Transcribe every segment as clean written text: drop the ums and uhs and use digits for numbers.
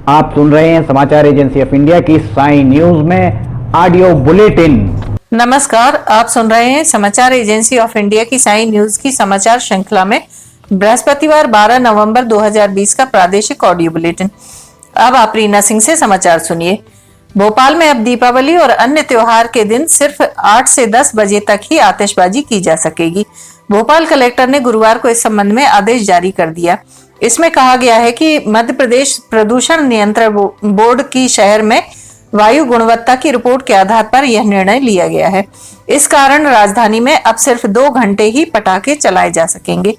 आप सुन रहे हैं समाचार एजेंसी ऑफ इंडिया की साई न्यूज में ऑडियो बुलेटिन। नमस्कार, आप सुन रहे हैं समाचार एजेंसी ऑफ इंडिया की साई न्यूज की समाचार श्रृंखला में बृहस्पतिवार 12 नवंबर 2020 का प्रादेशिक ऑडियो बुलेटिन। अब आप रीना सिंह से समाचार सुनिए। भोपाल में अब दीपावली और अन्य त्योहार के दिन सिर्फ 8 से 10 बजे तक ही आतिशबाजी की जा सकेगी। भोपाल कलेक्टर ने गुरुवार को इस संबंध में आदेश जारी कर दिया। इसमें कहा गया है कि मध्य प्रदेश प्रदूषण नियंत्रण बोर्ड की शहर में वायु गुणवत्ता की रिपोर्ट के आधार पर यह निर्णय लिया गया है। इस कारण राजधानी में अब सिर्फ 2 घंटे ही पटाखे चलाए जा सकेंगे।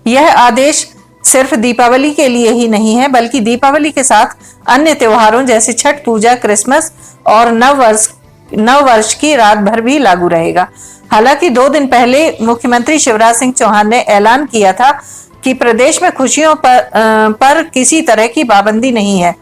यह आदेश सिर्फ दीपावली के लिए ही नहीं है, बल्कि दीपावली के साथ अन्य त्योहारों जैसे छठ पूजा, क्रिसमस और नव वर्ष की रात भर भी लागू रहेगा। हालांकि 2 दिन पहले मुख्यमंत्री शिवराज सिंह चौहान ने ऐलान किया था कि प्रदेश में खुशियों पर किसी तरह की पाबंदी नहीं है।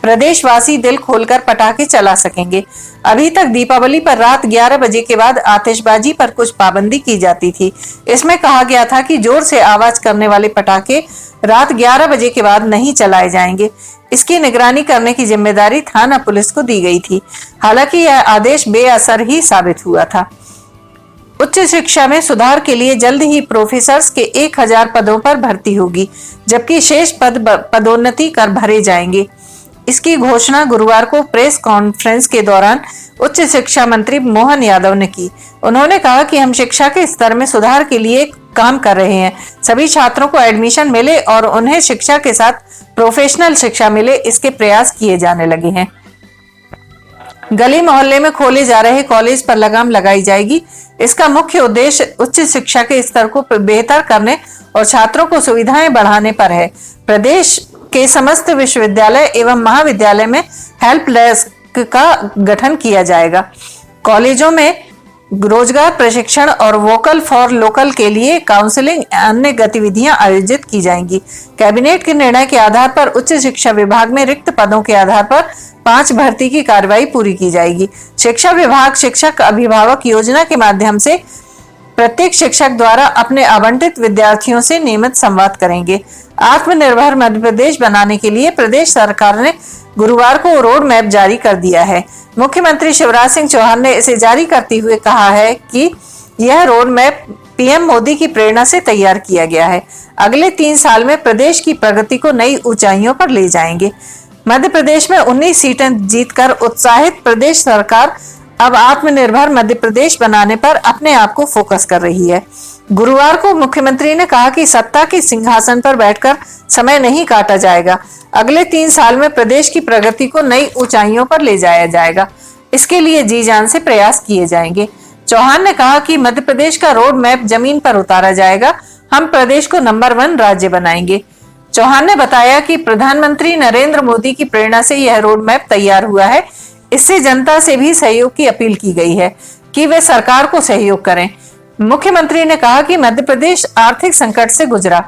प्रदेशवासी दिल खोलकर पटाखे चला सकेंगे। अभी तक दीपावली पर रात 11 बजे के बाद आतिशबाजी पर कुछ पाबंदी की जाती थी। इसमें कहा गया था कि जोर से आवाज करने वाले पटाखे रात 11 बजे के बाद नहीं चलाए जाएंगे। इसकी निगरानी करने की जिम्मेदारी थाना पुलिस को दी गई थी। हालांकि यह आदेश बेअसर ही साबित हुआ था। उच्च शिक्षा में सुधार के लिए जल्द ही प्रोफेसर्स के 1000 पदों पर भर्ती होगी, जबकि शेष पद पदोन्नति कर भरे जाएंगे। इसकी घोषणा गुरुवार को प्रेस कॉन्फ्रेंस के दौरान उच्च शिक्षा मंत्री मोहन यादव ने की। उन्होंने कहा कि हम शिक्षा के स्तर में सुधार के लिए काम कर रहे हैं। सभी छात्रों को एडमिशन मिले और उन्हें शिक्षा के साथ प्रोफेशनल शिक्षा मिले, इसके प्रयास किए जाने लगे हैं। गली मोहल्ले में खोले जा रहे कॉलेज पर लगाम लगाई जाएगी। इसका मुख्य उद्देश्य उच्च शिक्षा के स्तर को बेहतर करने और छात्रों को सुविधाएं बढ़ाने पर है। प्रदेश के समस्त विश्वविद्यालय एवं महाविद्यालय में हेल्प डेस्क का गठन किया जाएगा। कॉलेजों में रोजगार प्रशिक्षण और वोकल फॉर लोकल के लिए काउंसलिंग अन्य गतिविधियां आयोजित की जाएंगी। कैबिनेट के निर्णय के आधार पर उच्च शिक्षा विभाग में रिक्त पदों के आधार पर 5 भर्ती की कार्रवाई पूरी की जाएगी। शिक्षा विभाग शिक्षक अभिभावक योजना के माध्यम से प्रत्येक शिक्षक द्वारा अपने आवंटित विद्यार्थियों से नियमित संवाद करेंगे। आत्मनिर्भर मध्य प्रदेश बनाने के लिए प्रदेश सरकार ने गुरुवार को रोड मैप जारी कर दिया है। मुख्यमंत्री शिवराज सिंह चौहान ने इसे जारी करते हुए कहा है कि यह रोड मैप पीएम मोदी की प्रेरणा से तैयार किया गया है। अगले 3 साल में प्रदेश की प्रगति को नई ऊंचाइयों पर ले जाएंगे। मध्य प्रदेश में 19 सीटें जीतकर उत्साहित प्रदेश सरकार अब आत्मनिर्भर मध्य प्रदेश बनाने पर अपने आप को फोकस कर रही है। गुरुवार को मुख्यमंत्री ने कहा कि सत्ता के सिंहासन पर बैठकर समय नहीं काटा जाएगा। अगले 3 साल में प्रदेश की प्रगति को नई ऊंचाइयों पर ले जाया जाएगा। इसके लिए जी जान से प्रयास किए जाएंगे। चौहान ने कहा कि मध्य प्रदेश का रोड मैप जमीन पर उतारा जाएगा। हम प्रदेश को नंबर 1 राज्य बनाएंगे। चौहान ने बताया कि प्रधानमंत्री नरेंद्र मोदी की प्रेरणा से यह रोड मैप तैयार हुआ है। इससे जनता से भी सहयोग की अपील की गई है कि वे सरकार को सहयोग करें। मुख्यमंत्री ने कहा कि मध्य प्रदेश आर्थिक संकट से गुजरा।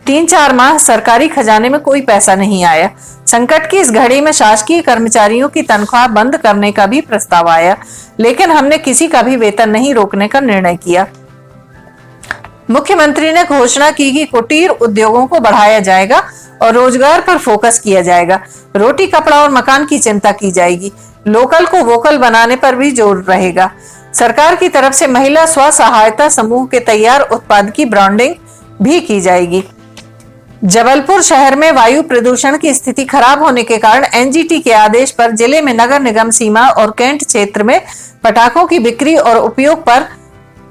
3-4 माह सरकारी खजाने में कोई पैसा नहीं आया। संकट की इस घड़ी में शासकीय कर्मचारियों की तनख्वाह बंद करने का भी प्रस्ताव आया, लेकिन हमने किसी का भी वेतन नहीं रोकने का निर्णय किया। मुख्यमंत्री ने घोषणा की कि कुटीर उद्योगों को बढ़ाया जाएगा और रोजगार पर फोकस किया जाएगा। रोटी कपड़ा और मकान की चिंता की जाएगी। लोकल को वोकल बनाने पर भी जोर रहेगा। सरकार की तरफ से महिला स्व सहायता समूह के तैयार उत्पाद की ब्रांडिंग भी की जाएगी। जबलपुर शहर में वायु प्रदूषण की स्थिति खराब होने के कारण एनजीटी के आदेश पर जिले में नगर निगम सीमा और कैंट क्षेत्र में पटाखों की बिक्री और उपयोग पर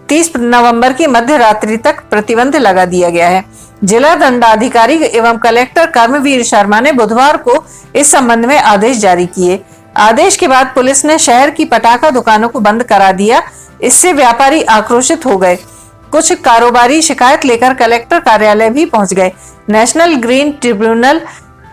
30 नवंबर की मध्य रात्रि तक प्रतिबंध लगा दिया गया है। जिला दंडाधिकारी एवं कलेक्टर कर्मवीर शर्मा ने बुधवार को इस संबंध में आदेश जारी किए। आदेश के बाद पुलिस ने शहर की पटाखा दुकानों को बंद करा दिया। इससे व्यापारी आक्रोशित हो गए। कुछ कारोबारी शिकायत लेकर कलेक्टर कार्यालय भी पहुंच गए। नेशनल ग्रीन ट्रिब्यूनल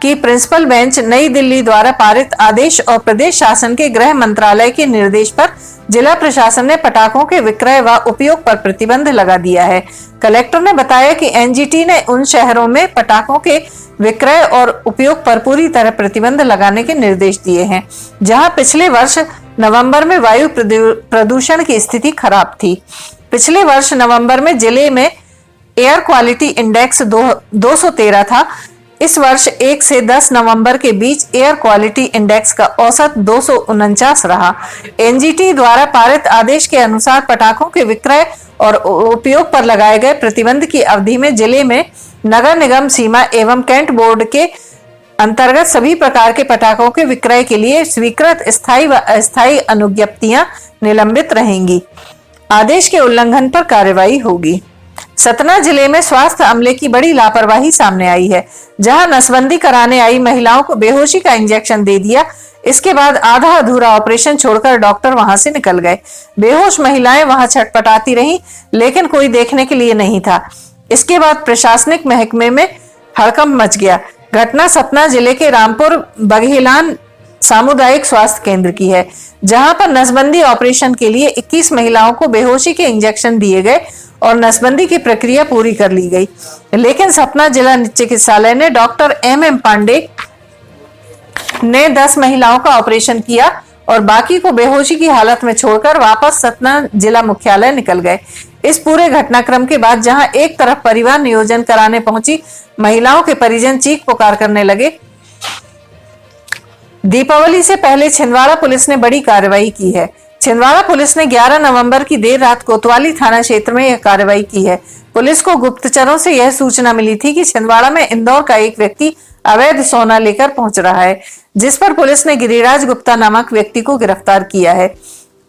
की प्रिंसिपल बेंच नई दिल्ली द्वारा पारित आदेश और प्रदेश शासन के गृह मंत्रालय के निर्देश पर जिला प्रशासन ने पटाखों के विक्रय व उपयोग पर प्रतिबंध लगा दिया है। कलेक्टर ने बताया कि एनजीटी ने उन शहरों में पटाखों के विक्रय और उपयोग पर पूरी तरह प्रतिबंध लगाने के निर्देश दिए हैं, जहां पिछले वर्ष नवंबर में वायु प्रदूषण की स्थिति खराब थी। पिछले वर्ष नवंबर में जिले में एयर क्वालिटी इंडेक्स 213 था। इस वर्ष 1 से 10 नवंबर के बीच एयर क्वालिटी इंडेक्स का औसत 249 रहा। एनजीटी द्वारा पारित आदेश के अनुसार पटाखों के विक्रय और उपयोग पर लगाए गए प्रतिबंध की अवधि में जिले में नगर निगम सीमा एवं कैंट बोर्ड के अंतर्गत सभी प्रकार के पटाखों के विक्रय के लिए स्वीकृत स्थायी व अस्थायी अनुज्ञप्तियां निलंबित रहेंगी। आदेश के उल्लंघन पर कार्रवाई होगी। सतना जिले में स्वास्थ्य अमले की बड़ी लापरवाही सामने आई है, जहां नसबंदी कराने आई महिलाओं को बेहोशी का इंजेक्शन दे दिया। इसके बाद आधा अधूरा ऑपरेशन छोड़कर डॉक्टर वहां से निकल गए। बेहोश महिलाएं वहां छटपटाती रहीं, लेकिन कोई देखने के लिए नहीं था। इसके बाद प्रशासनिक महकमे में हड़कंप मच गया। घटना सतना जिले के रामपुर बघेलान सामुदायिक स्वास्थ्य केंद्र की है, जहां पर नसबंदी ऑपरेशन के लिए 21 महिलाओं को बेहोशी के इंजेक्शन दिए गए और नसबंदी की प्रक्रिया पूरी कर ली गई। लेकिन सतना जिला चिकित्सालय ने डॉक्टर एम पांडे ने 10 महिलाओं का ऑपरेशन किया और बाकी को बेहोशी की हालत में छोड़कर वापस सतना जिला मुख्यालय निकल गए। इस पूरे घटनाक्रम के बाद जहां एक तरफ परिवार नियोजन कराने पहुंची महिलाओं के परिजन चीख पुकार करने लगे। दीपावली से पहले छिंदवाड़ा पुलिस ने बड़ी कार्रवाई की है। छिंदवाड़ा पुलिस ने 11 नवंबर की देर रात कोतवाली थाना क्षेत्र में यह कार्रवाई की है। पुलिस को गुप्तचरों से यह सूचना मिली थी कि छिंदवाड़ा में इंदौर का एक व्यक्ति अवैध सोना लेकर पहुंच रहा है, जिस पर पुलिस ने गिरिराज गुप्ता नामक व्यक्ति को गिरफ्तार किया है।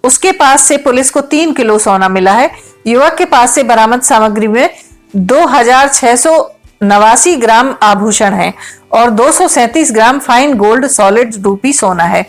उसके पास से पुलिस को 3 किलो सोना मिला है। युवक के पास से बरामद सामग्री में 2689 ग्राम आभूषण है और 237 ग्राम फाइन गोल्ड सॉलिड रूपी सोना है,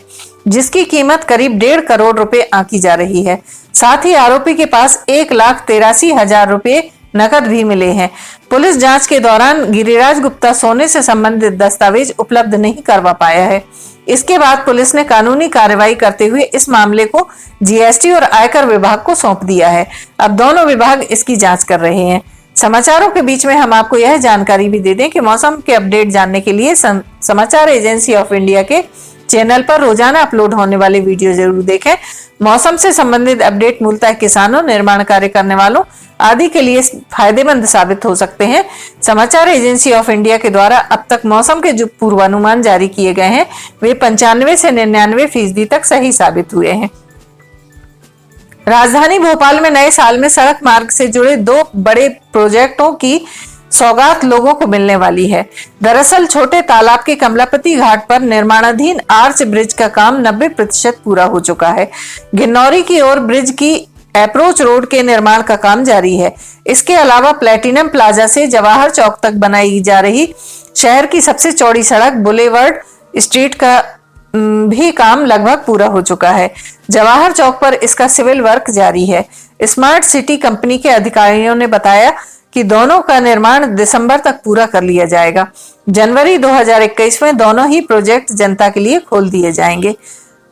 जिसकी कीमत करीब 1.5 करोड़ रुपए आंकी जा रही है। साथ ही आरोपी के पास 1,83,000 रुपए नकद भी मिले हैं। पुलिस जांच के दौरान गिरिराज गुप्ता सोने से संबंधित दस्तावेज उपलब्ध नहीं करवा पाया है। इसके बाद पुलिस ने कानूनी कार्रवाई करते हुए इस मामले को जीएसटी और आयकर विभाग को सौंप दिया है। अब दोनों विभाग इसकी जांच कर रहे हैं। समाचारों के बीच में हम आपको यह जानकारी भी दे दें कि मौसम के अपडेट जानने के लिए समाचार एजेंसी ऑफ इंडिया के चैनल पर रोजाना अपलोड होने वाले वीडियो जरूर देखें। मौसम से संबंधित अपडेट मूलतः किसानों, निर्माण कार्य करने वालों आदि के लिए फायदेमंद साबित हो सकते हैं। समाचार एजेंसी ऑफ इंडिया के द्वारा अब तक मौसम के जो पूर्वानुमान जारी किए गए हैं वे 95 से 99% तक सही साबित हुए हैं। राजधानी भोपाल में नए साल में सड़क मार्ग से जुड़े 2 बड़े प्रोजेक्टों की सौगात लोगों को मिलने वाली है। दरअसल छोटे तालाब के कमलापति घाट पर निर्माणाधीन आर्च ब्रिज का काम 90% पूरा हो चुका है। गिन्नौरी की ओर ब्रिज की अप्रोच रोड के निर्माण का काम जारी है। इसके अलावा प्लेटिनम प्लाजा से जवाहर चौक तक बनाई जा रही शहर की सबसे चौड़ी सड़क बुलेवर्ड स्ट्रीट का भी काम लगभग पूरा हो चुका है। जवाहर चौक पर इसका सिविल वर्क जारी है। स्मार्ट सिटी कंपनी के अधिकारियों ने बताया कि दोनों का निर्माण दिसंबर तक पूरा कर लिया जाएगा। जनवरी 2021 में दोनों ही प्रोजेक्ट जनता के लिए खोल दिए जाएंगे।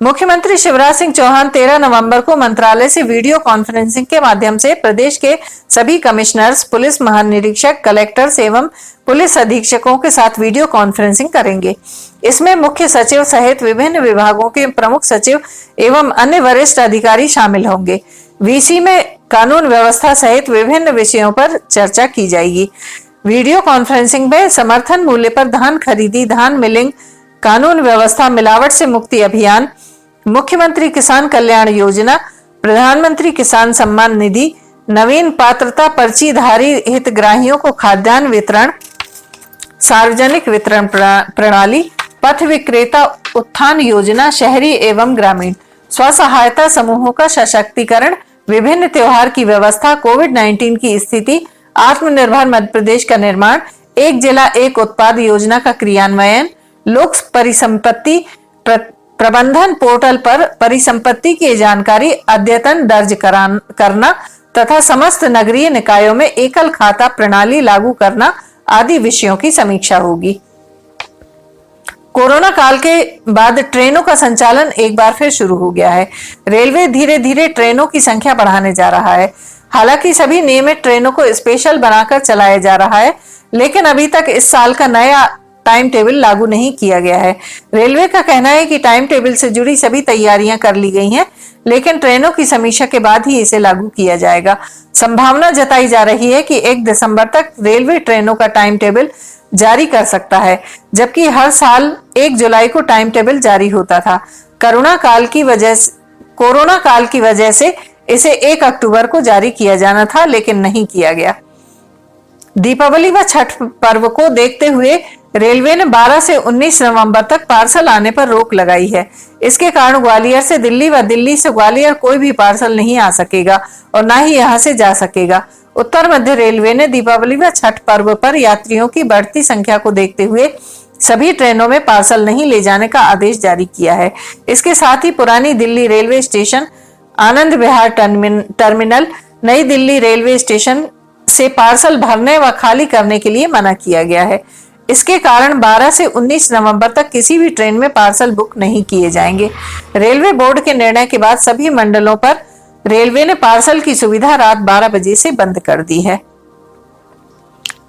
मुख्यमंत्री शिवराज सिंह चौहान 13 नवंबर को मंत्रालय से वीडियो कॉन्फ्रेंसिंग के माध्यम से प्रदेश के सभी कमिश्नर्स, पुलिस महानिरीक्षक, कलेक्टर्स एवं पुलिस अधीक्षकों के साथ वीडियो कॉन्फ्रेंसिंग करेंगे। इसमें मुख्य सचिव सहित विभिन्न विभागों के प्रमुख सचिव एवं अन्य वरिष्ठ अधिकारी शामिल होंगे। वीसी में कानून व्यवस्था सहित विभिन्न विषयों पर चर्चा की जाएगी। वीडियो कॉन्फ्रेंसिंग में समर्थन मूल्य पर धान खरीदी, धान मिलिंग, कानून व्यवस्था, मिलावट से मुक्ति अभियान, मुख्यमंत्री किसान कल्याण योजना, प्रधानमंत्री किसान सम्मान निधि, नवीन पात्रता पर्चीधारी हितग्राहियों को खाद्यान्न वितरण, सार्वजनिक वितरण प्रणाली, पथ विक्रेता उत्थान योजना, शहरी एवं ग्रामीण, स्व सहायता समूहों का सशक्तिकरण, विभिन्न त्योहार की व्यवस्था, कोविड-19 की स्थिति, आत्मनिर्भर मध्य प्रदेश का निर्माण, एक जिला एक उत्पाद योजना का क्रियान्वयन, लोक परिसंपत्ति प्रबंधन पोर्टल पर परिसंपत्ति की जानकारी अद्यतन दर्ज करना तथा समस्त नगरीय निकायों में एकल खाता प्रणाली लागू करना आदि विषयों की समीक्षा होगी। कोरोना काल के बाद ट्रेनों का संचालन एक बार फिर शुरू हो गया है। रेलवे धीरे धीरे ट्रेनों की संख्या बढ़ाने जा रहा है। हालांकि सभी नियमित ट्रेनों को स्पेशल बनाकर चलाया जा रहा है, लेकिन अभी तक इस साल का नया टाइम टेबल लागू नहीं किया गया है। रेलवे का कहना है कि टाइम टेबल से जुड़ी सभी तैयारियां कर ली गई हैं, लेकिन ट्रेनों की समीक्षा के बाद ही इसे लागू किया जाएगा। संभावना जताई जा रही है कि 1 दिसंबर तक रेलवे ट्रेनों का टाइम टेबल जारी कर सकता है, जबकि हर साल 1 जुलाई को टाइम टेबल जारी होता था। कोरोना काल की वजह से इसे 1 अक्टूबर को जारी किया जाना था, लेकिन नहीं किया गया। दीपावली व छठ पर्व को देखते हुए रेलवे ने 12 से 19 नवंबर तक पार्सल आने पर रोक लगाई है। इसके कारण ग्वालियर से दिल्ली व दिल्ली से ग्वालियर कोई भी पार्सल नहीं आ सकेगा और ना ही यहां से जा सकेगा। उत्तर मध्य रेलवे ने दीपावली व छठ पर्व पर यात्रियों की बढ़ती संख्या को देखते हुए सभी ट्रेनों में पार्सल नहीं ले जाने का आदेश जारी किया है। इसके साथ ही पुरानी Delhi railway station, Anand Vihar terminal, नई दिल्ली रेलवे स्टेशन से पार्सल भरने व खाली करने के लिए मना किया गया है। इसके कारण 12 से 19 नवंबर तक किसी भी ट्रेन में पार्सल बुक नहीं किए जाएंगे। रेलवे बोर्ड के निर्णय के बाद सभी मंडलों पर रेलवे ने पार्सल की सुविधा रात 12 बजे से बंद कर दी है।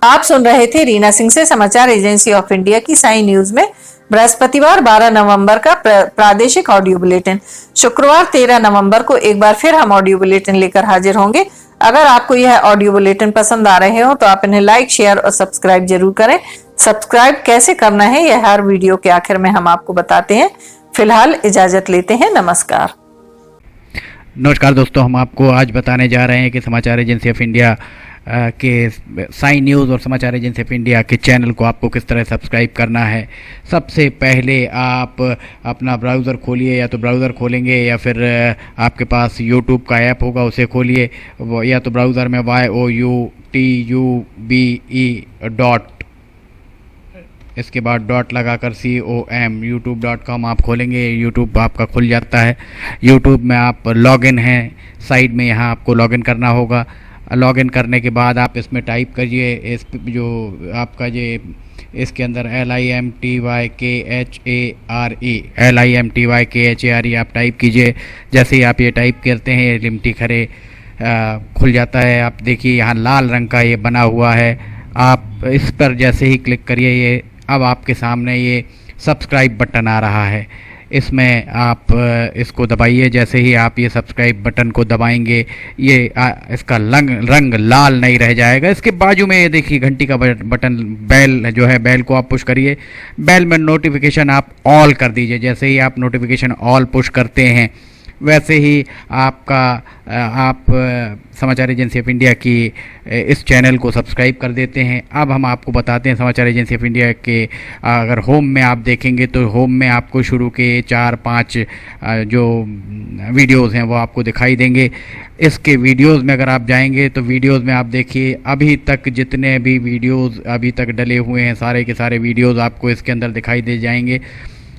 आप सुन रहे थे रीना सिंह से समाचार एजेंसी ऑफ इंडिया की साई न्यूज में बृहस्पतिवार 12 नवंबर का प्रादेशिक ऑडियो बुलेटिन। शुक्रवार 13 नवंबर को एक बार फिर हम ऑडियो बुलेटिन लेकर हाजिर होंगे। अगर आपको यह ऑडियो बुलेटिन पसंद आ रहे हो तो आप इन्हें लाइक, शेयर और सब्सक्राइब जरूर करें। सब्सक्राइब कैसे करना है यह हर वीडियो के आखिर में हम आपको बताते हैं। फिलहाल इजाजत लेते हैं। नमस्कार। नमस्कार दोस्तों, हम आपको आज बताने जा रहे हैं कि समाचार एजेंसी ऑफ इंडिया के साई न्यूज़ और समाचार एजेंसी ऑफ इंडिया के चैनल को आपको किस तरह सब्सक्राइब करना है। सबसे पहले आप अपना ब्राउज़र खोलिए, या तो ब्राउज़र खोलेंगे या फिर आपके पास यूट्यूब का ऐप होगा उसे खोलिए, या तो ब्राउज़र में youtube.com इसके बाद डॉट लगाकर com youtube.com आप खोलेंगे। यूट्यूब आपका खुल जाता है। यूट्यूब में आप लॉगिन हैं, साइड में यहाँ आपको लॉगिन करना होगा। लॉगिन करने के बाद आप इसमें टाइप करिए, इस जो आपका ये इसके अंदर LIMTYKHARE आप टाइप कीजिए। जैसे ही आप ये टाइप करते हैं लिमटी खरे खुल जाता है। आप देखिए यहाँ लाल रंग का ये बना हुआ है, आप इस पर जैसे ही क्लिक करिए ये अब आपके सामने ये सब्सक्राइब बटन आ रहा है। इसमें आप इसको दबाइए। जैसे ही आप ये सब्सक्राइब बटन को दबाएंगे ये इसका रंग लाल नहीं रह जाएगा। इसके बाजू में ये देखिए घंटी का बटन, बेल जो है, बेल को आप पुश करिए। बेल में नोटिफिकेशन आप ऑल कर दीजिए। जैसे ही आप नोटिफिकेशन ऑल पुश करते हैं वैसे ही आप समाचार एजेंसी ऑफ इंडिया की इस चैनल को सब्सक्राइब कर देते हैं। अब हम आपको बताते हैं समाचार एजेंसी ऑफ इंडिया के अगर होम में आप देखेंगे तो होम में आपको शुरू के 4-5 जो वीडियोज़ हैं वो आपको दिखाई देंगे। इसके वीडियोज़ में अगर आप जाएंगे तो वीडियोज़ में आप देखिए अभी तक जितने भी वीडियोज़ अभी तक डले हुए हैं सारे के सारे वीडियोज़ आपको इसके अंदर दिखाई दे जाएंगे।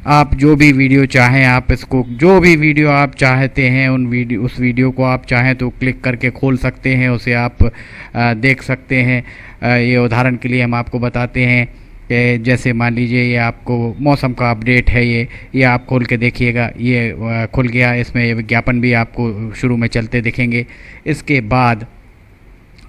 आप जो भी वीडियो चाहें, आप इसको जो भी वीडियो आप चाहते हैं उस वीडियो को आप चाहें तो क्लिक करके खोल सकते हैं, उसे आप देख सकते हैं। ये उदाहरण के लिए हम आपको बताते हैं कि जैसे मान लीजिए ये आपको मौसम का अपडेट है, ये आप खोल के देखिएगा, ये खुल गया। इसमें ये विज्ञापन भी आपको शुरू में चलते दिखेंगे। इसके बाद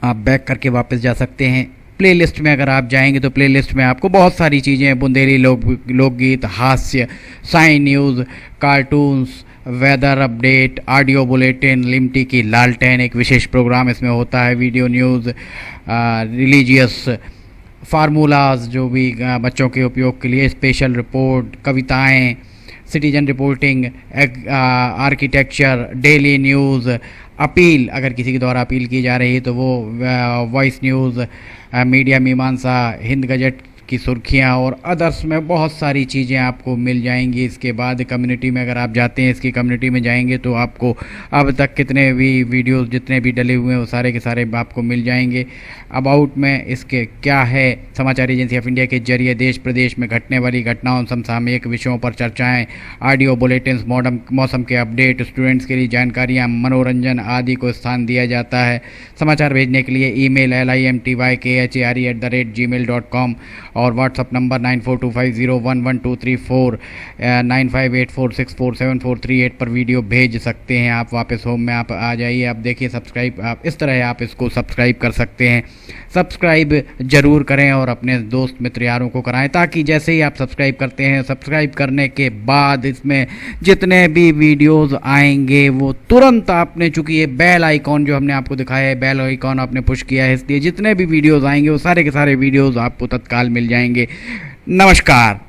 आप बैक करके वापस जा सकते हैं। प्लेलिस्ट में अगर आप जाएंगे तो प्लेलिस्ट में आपको बहुत सारी चीज़ें, बुंदेली लोकगीत, हास्य, Sai news, cartoons, weather update, audio bulletin, Limti की लालटेन एक विशेष प्रोग्राम इसमें होता है, वीडियो न्यूज़, रिलीजियस फार्मूलाज जो भी बच्चों के उपयोग के लिए, स्पेशल रिपोर्ट, कविताएं, citizen reporting, architecture, daily news, appeal अगर किसी के द्वारा अपील की जा रही है तो वो, वॉइस न्यूज़, मीडिया मीमांसा, हिंद गजट की सुर्खियां और अदर्स में बहुत सारी चीज़ें आपको मिल जाएंगी। इसके बाद कम्युनिटी में अगर आप जाते हैं, इसकी कम्युनिटी में जाएंगे तो आपको अब तक कितने भी वीडियोस जितने भी डले हुए हैं वो सारे के सारे आपको मिल जाएंगे। अबाउट में इसके क्या है, समाचार एजेंसी ऑफ इंडिया के जरिए देश प्रदेश में घटने वाली घटनाओं, समसामयिक विषयों पर चर्चाएँ, ऑडियो बुलेटिन्स, मौसम के अपडेट, स्टूडेंट्स के लिए जानकारियाँ, मनोरंजन आदि को स्थान दिया जाता है। समाचार भेजने के लिए ईमेल LIMTYKHARE@gmail.com और व्हाट्सअप नंबर 9425011234 9584647438 पर वीडियो भेज सकते हैं। आप वापस होम में आप आ जाइए। आप देखिए सब्सक्राइब, आप इस तरह आप इसको सब्सक्राइब कर सकते हैं। सब्सक्राइब ज़रूर करें और अपने दोस्त मित्र यारों को कराएं, ताकि जैसे ही आप सब्सक्राइब करते हैं, सब्सक्राइब करने के बाद इसमें जितने भी वीडियोज़ आएंगे वो तुरंत आपने, चूँकि ये बेल आइकॉन जो हमने आपको दिखाया है, बेल आइकॉन आपने पुश किया है, इसलिए जितने भी वीडियोज़ आएंगे वो सारे के सारे वीडियोज़ आपको तत्काल मिल जाएंगे। नमस्कार।